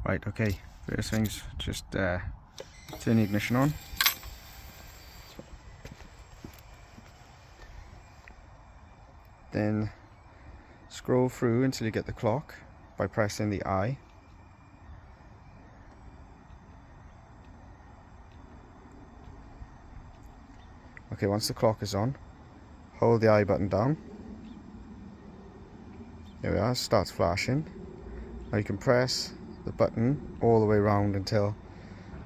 Right, okay, first things, just turn the ignition on. Then scroll through until you get the clock by pressing the I. Okay, once the clock is on, hold the I button down. There we are, it starts flashing. Now you can press the button all the way around until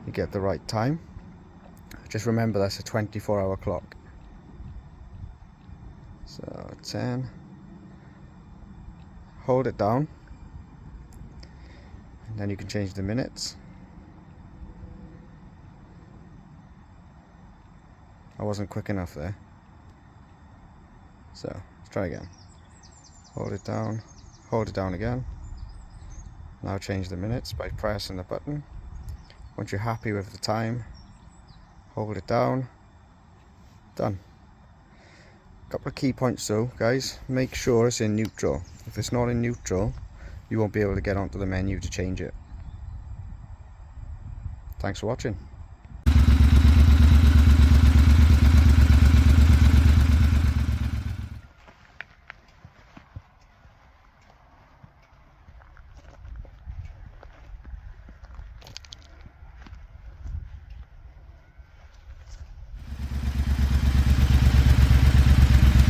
you get the right time. Just remember that's a 24-hour clock. So 10. Hold it down, and then you can change the minutes. I wasn't quick enough there. So let's try again. Hold it down again. Now change the minutes by pressing the button. Once you're happy with the time, hold it down. Done. Couple of key points though, guys. Make sure it's in neutral. If it's not in neutral, you won't be able to get onto the menu to change it. Thanks for watching.